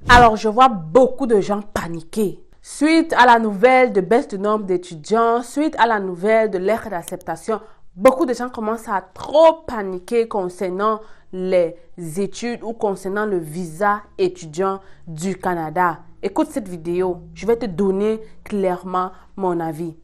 Alors, je vois beaucoup de gens paniquer. Suite à la nouvelle de baisse du nombre d'étudiants, suite à la nouvelle de l'ère d'acceptation, beaucoup de gens commencent à trop paniquer concernant les études ou concernant le visa étudiant du Canada. Écoute cette vidéo, je vais te donner clairement mon avis.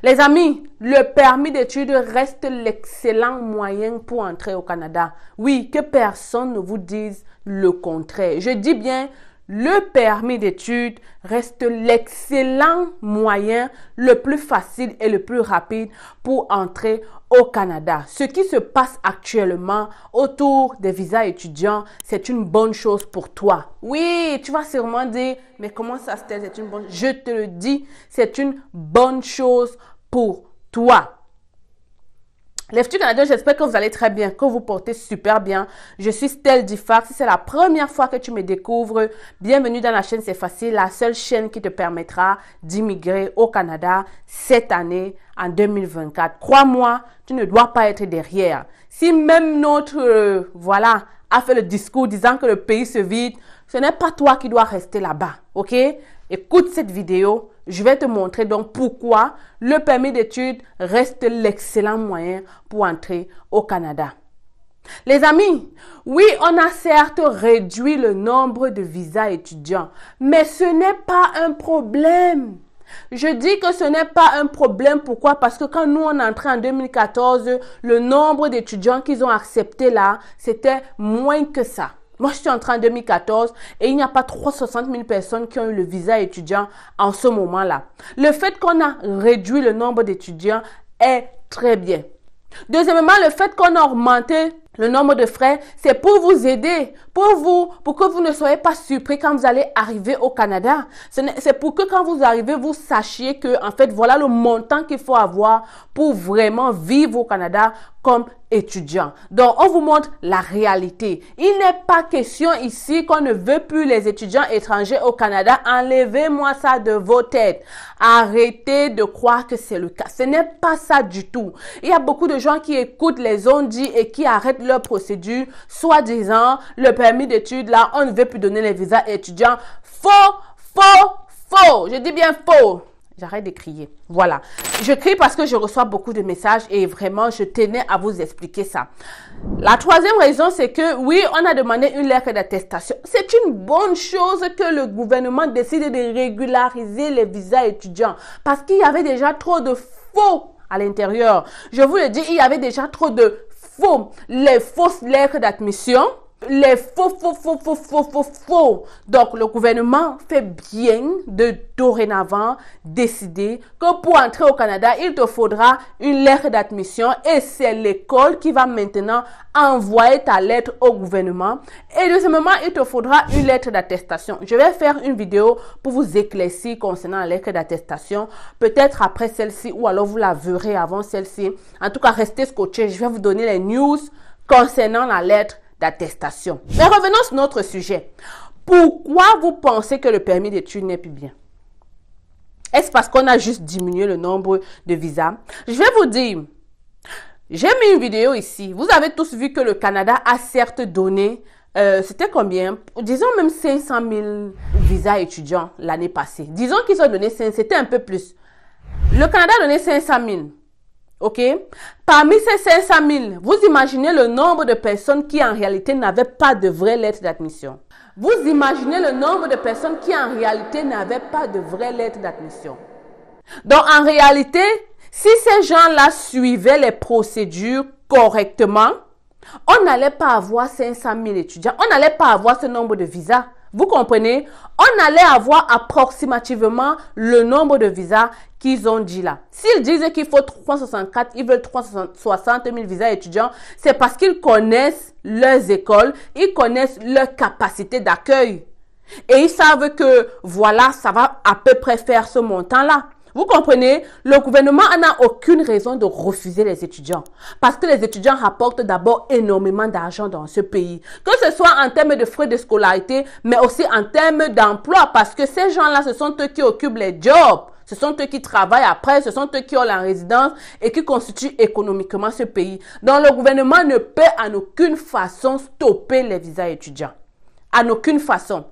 Les amis, le permis d'études reste l'excellent moyen pour entrer au Canada. Oui, que personne ne vous dise le contraire. Je dis bien, le permis d'études reste l'excellent moyen, le plus facile et le plus rapide pour entrer au Canada. Ce qui se passe actuellement autour des visas étudiants, c'est une bonne chose pour toi. Oui, tu vas sûrement dire, mais comment ça se fait? C'est une bonne... Je te le dis, c'est une bonne chose pour toi. Les futurs Canadiens, j'espère que vous allez très bien, que vous portez super bien. Je suis Stell Diffac. Si c'est la première fois que tu me découvres, bienvenue dans la chaîne C'est Facile, la seule chaîne qui te permettra d'immigrer au Canada cette année en 2024. Crois-moi, tu ne dois pas être derrière. Si même notre, a fait le discours disant que le pays se vide, ce n'est pas toi qui dois rester là-bas, ok? Écoute cette vidéo, je vais te montrer donc pourquoi le permis d'études reste l'excellent moyen pour entrer au Canada. Les amis, oui, on a certes réduit le nombre de visas étudiants, mais ce n'est pas un problème. Je dis que ce n'est pas un problème. Pourquoi? Parce que quand nous, on est entré en 2014, le nombre d'étudiants qu'ils ont accepté là, c'était moins que ça. Moi, je suis entrée en 2014 et il n'y a pas 360 000 personnes qui ont eu le visa étudiant en ce moment-là. Le fait qu'on a réduit le nombre d'étudiants est très bien. Deuxièmement, le fait qu'on a augmenté le nombre de frais, c'est pour vous aider, pour que vous ne soyez pas surpris quand vous allez arriver au Canada. C'est pour que quand vous arrivez, vous sachiez que, en fait, voilà le montant qu'il faut avoir pour vraiment vivre au Canada comme étudiant. Donc, on vous montre la réalité. Il n'est pas question ici qu'on ne veut plus les étudiants étrangers au Canada. Enlevez-moi ça de vos têtes. Arrêtez de croire que c'est le cas. Ce n'est pas ça du tout. Il y a beaucoup de gens qui écoutent les on-dit et qui arrêtent leur procédure, soi-disant, le permis d'études, là, on ne veut plus donner les visas étudiants. Faux, faux, faux. Je dis bien faux. J'arrête de crier. Voilà. Je crie parce que je reçois beaucoup de messages et vraiment, je tenais à vous expliquer ça. La troisième raison, c'est que oui, on a demandé une lettre d'attestation. C'est une bonne chose que le gouvernement décide de régulariser les visas étudiants parce qu'il y avait déjà trop de faux à l'intérieur. Je vous le dis, il y avait déjà trop de faux. Les fausses lettres d'admission. Les faux. Donc, le gouvernement fait bien de dorénavant décider que pour entrer au Canada, il te faudra une lettre d'admission et c'est l'école qui va maintenant envoyer ta lettre au gouvernement. Et deuxièmement, il te faudra une lettre d'attestation. Je vais faire une vidéo pour vous éclaircir concernant la lettre d'attestation. Peut-être après celle-ci ou alors vous la verrez avant celle-ci. En tout cas, restez scotchés. Je vais vous donner les news concernant la lettre d'attestation. Mais revenons sur notre sujet. Pourquoi vous pensez que le permis d'études n'est plus bien? Est-ce parce qu'on a juste diminué le nombre de visas? Je vais vous dire, j'ai mis une vidéo ici. Vous avez tous vu que le Canada a certes donné, c'était combien? Disons même 500 000 visas étudiants l'année passée. Disons qu'ils ont donné 500, c'était un peu plus. Le Canada a donné 500 000. OK? Parmi ces 500 000, vous imaginez le nombre de personnes qui en réalité n'avaient pas de vraie lettre d'admission. Vous imaginez le nombre de personnes qui en réalité n'avaient pas de vraie lettre d'admission. Donc en réalité, si ces gens-là suivaient les procédures correctement, on n'allait pas avoir 500 000 étudiants, on n'allait pas avoir ce nombre de visas. Vous comprenez? On allait avoir approximativement le nombre de visas qu'ils ont dit là. S'ils disent qu'il faut 364, ils veulent 360 000 visas étudiants, c'est parce qu'ils connaissent leurs écoles, ils connaissent leur capacité d'accueil. Et ils savent que, voilà, ça va à peu près faire ce montant-là. Vous comprenez? Le gouvernement n'a aucune raison de refuser les étudiants. Parce que les étudiants rapportent d'abord énormément d'argent dans ce pays. Que ce soit en termes de frais de scolarité, mais aussi en termes d'emploi. Parce que ces gens-là, ce sont eux qui occupent les jobs. Ce sont eux qui travaillent après, ce sont eux qui ont la résidence et qui constituent économiquement ce pays. Donc le gouvernement ne peut en aucune façon stopper les visas étudiants. En aucune façon.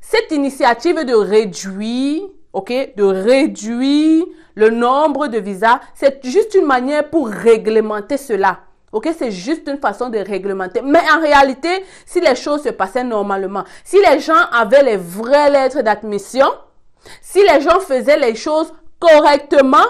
Cette initiative de réduire, de réduire le nombre de visas, c'est juste une manière pour réglementer cela. C'est juste une façon de réglementer. Mais en réalité, si les choses se passaient normalement, si les gens avaient les vraies lettres d'admission, si les gens faisaient les choses correctement,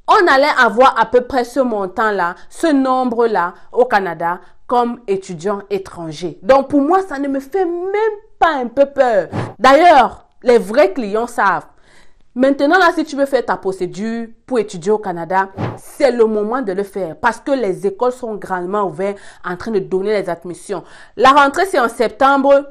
on allait avoir à peu près ce montant-là, ce nombre-là au Canada comme étudiants étrangers. Donc pour moi, ça ne me fait même pas un peu peur. D'ailleurs, les vrais clients savent. Maintenant, là, si tu veux faire ta procédure pour étudier au Canada, c'est le moment de le faire parce que les écoles sont grandement ouvertes en train de donner les admissions. La rentrée, c'est en septembre.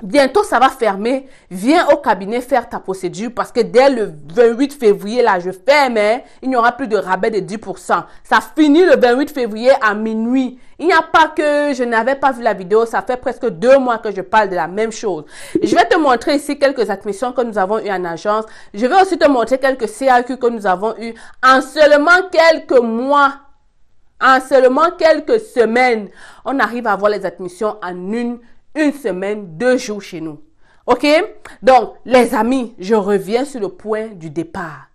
Bientôt, ça va fermer. Viens au cabinet faire ta procédure parce que dès le 28 février, là, je ferme, il n'y aura plus de rabais de 10%. Ça finit le 28 février à minuit. Il n'y a pas que je n'avais pas vu la vidéo. Ça fait presque 2 mois que je parle de la même chose. Je vais te montrer ici quelques admissions que nous avons eues en agence. Je vais aussi te montrer quelques CAQ que nous avons eues en seulement quelques mois. En seulement quelques semaines, on arrive à avoir les admissions en une semaine, 2 jours chez nous. Donc, les amis, je reviens sur le point du départ.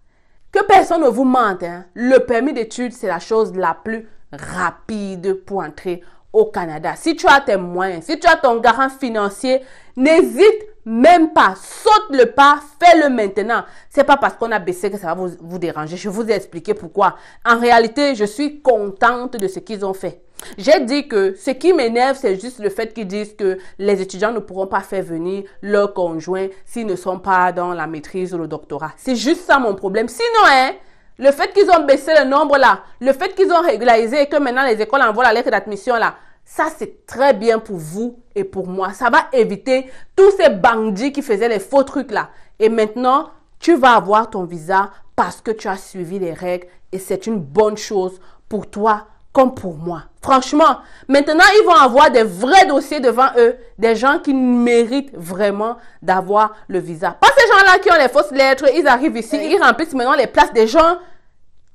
Que personne ne vous mente, le permis d'études, c'est la chose la plus rapide pour entrer au Canada. Si tu as tes moyens, si tu as ton garant financier, n'hésite même pas. Saute le pas, fais-le maintenant. C'est pas parce qu'on a baissé que ça va vous déranger. Je vous ai expliqué pourquoi. En réalité, je suis contente de ce qu'ils ont fait. J'ai dit que ce qui m'énerve, c'est juste le fait qu'ils disent que les étudiants ne pourront pas faire venir leurs conjoints s'ils ne sont pas dans la maîtrise ou le doctorat. C'est juste ça mon problème. Sinon, le fait qu'ils ont baissé le nombre là, le fait qu'ils ont régularisé et que maintenant les écoles envoient la lettre d'admission là, ça c'est très bien pour vous et pour moi. Ça va éviter tous ces bandits qui faisaient les faux trucs là. Et maintenant, tu vas avoir ton visa parce que tu as suivi les règles et c'est une bonne chose pour toi comme pour moi. Franchement, maintenant, ils vont avoir des vrais dossiers devant eux, des gens qui méritent vraiment d'avoir le visa. Pas ces gens-là qui ont les fausses lettres, ils arrivent ici, ils remplissent maintenant les places des gens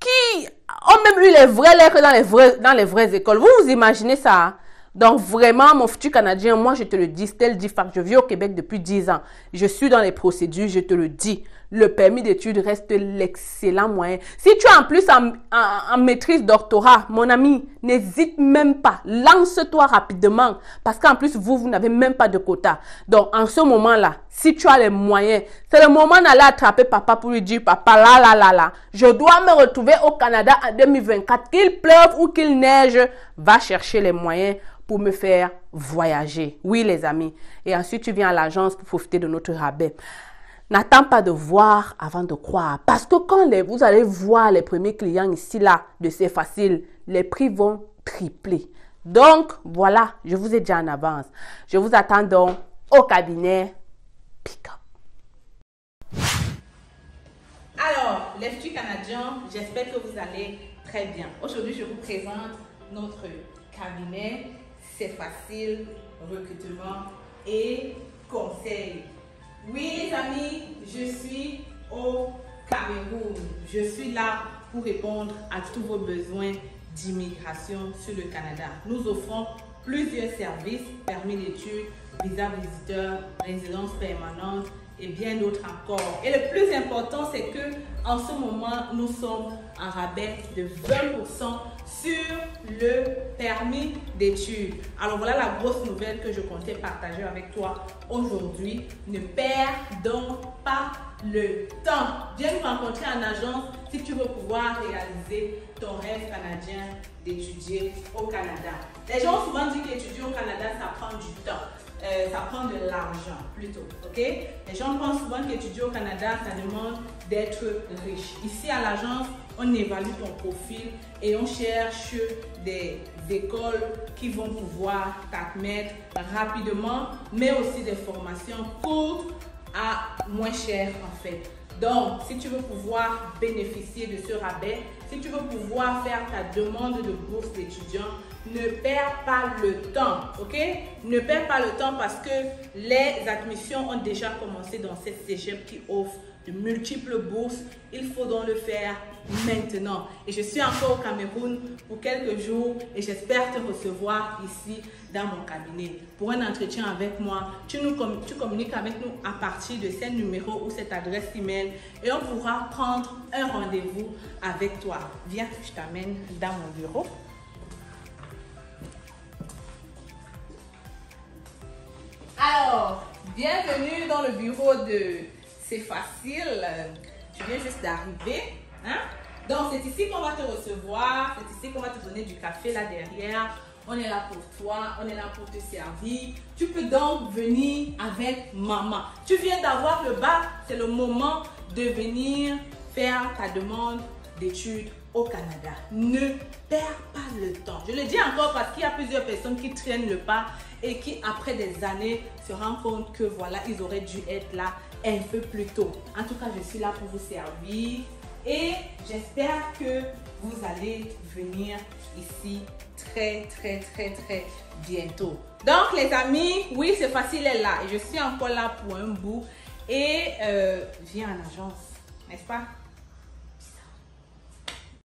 qui ont même eu les vraies lettres dans les vraies écoles. Vous imaginez ça? Donc vraiment, mon futur Canadien, moi je te le dis, Stell Diffact, je vis au Québec depuis 10 ans. Je suis dans les procédures, je te le dis. Le permis d'études reste l'excellent moyen. Si tu es en plus en maîtrise doctorat, mon ami, n'hésite même pas. Lance-toi rapidement. Parce qu'en plus, vous n'avez même pas de quota. Donc, en ce moment-là, si tu as les moyens, c'est le moment d'aller attraper papa pour lui dire, papa, là, je dois me retrouver au Canada en 2024. Qu'il pleuve ou qu'il neige, va chercher les moyens pour me faire voyager. Oui, les amis. Et ensuite, tu viens à l'agence pour profiter de notre rabais. N'attends pas de voir avant de croire. Parce que quand vous allez voir les premiers clients ici, là, de C'est Facile, les prix vont tripler. Donc, voilà, je vous ai dit en avance. Je vous attends donc au cabinet. Pick up. Alors, les futurs Canadiens, j'espère que vous allez très bien. Aujourd'hui, je vous présente notre cabinet C'est Facile, recrutement et conseil. Oui, les amis, je suis au Cameroun. Je suis là pour répondre à tous vos besoins d'immigration sur le Canada. Nous offrons plusieurs services, permis d'études, visa visiteur, résidence permanente et bien d'autres encore. Et le plus important, c'est que en ce moment, nous sommes en rabais de 20% sur le permis d'études. Alors voilà la grosse nouvelle que je comptais partager avec toi aujourd'hui. Ne perds donc pas le temps. Viens nous rencontrer en agence si tu veux pouvoir réaliser ton rêve canadien d'étudier au Canada. Les gens ont souvent dit qu'étudier au Canada, ça prend du temps. Ça prend de l'argent plutôt, ok? Les gens pensent souvent qu'étudier au Canada, ça demande d'être riche. Ici à l'agence, on évalue ton profil et on cherche des écoles qui vont pouvoir t'admettre rapidement, mais aussi des formations courtes à moins cher en fait. Donc, si tu veux pouvoir bénéficier de ce rabais, si tu veux pouvoir faire ta demande de bourse d'étudiant, ne perds pas le temps, ok? Ne perds pas le temps parce que les admissions ont déjà commencé dans cette cégep qui offre de multiples bourses. Il faut donc le faire maintenant. Et je suis encore au Cameroun pour quelques jours et j'espère te recevoir ici dans mon cabinet pour un entretien avec moi. Tu communiques avec nous à partir de ce numéro ou cette adresse email et on pourra prendre un rendez-vous avec toi. Viens, je t'amène dans mon bureau. Alors, bienvenue dans le bureau de C'est Facile. Tu viens juste d'arriver. Hein? Donc, c'est ici qu'on va te recevoir. C'est ici qu'on va te donner du café là derrière. On est là pour toi. On est là pour te servir. Tu peux donc venir avec maman. Tu viens d'avoir le bac. C'est le moment de venir faire ta demande d'études au Canada. Ne perds pas le temps. Je le dis encore parce qu'il y a plusieurs personnes qui traînent le pas et qui, après des années, se rendent compte que voilà, ils auraient dû être là un peu plus tôt. En tout cas, je suis là pour vous servir et j'espère que vous allez venir ici très bientôt. Donc, les amis, oui, C'est Facile est là et je suis encore là pour un bout et viens en agence, n'est-ce pas?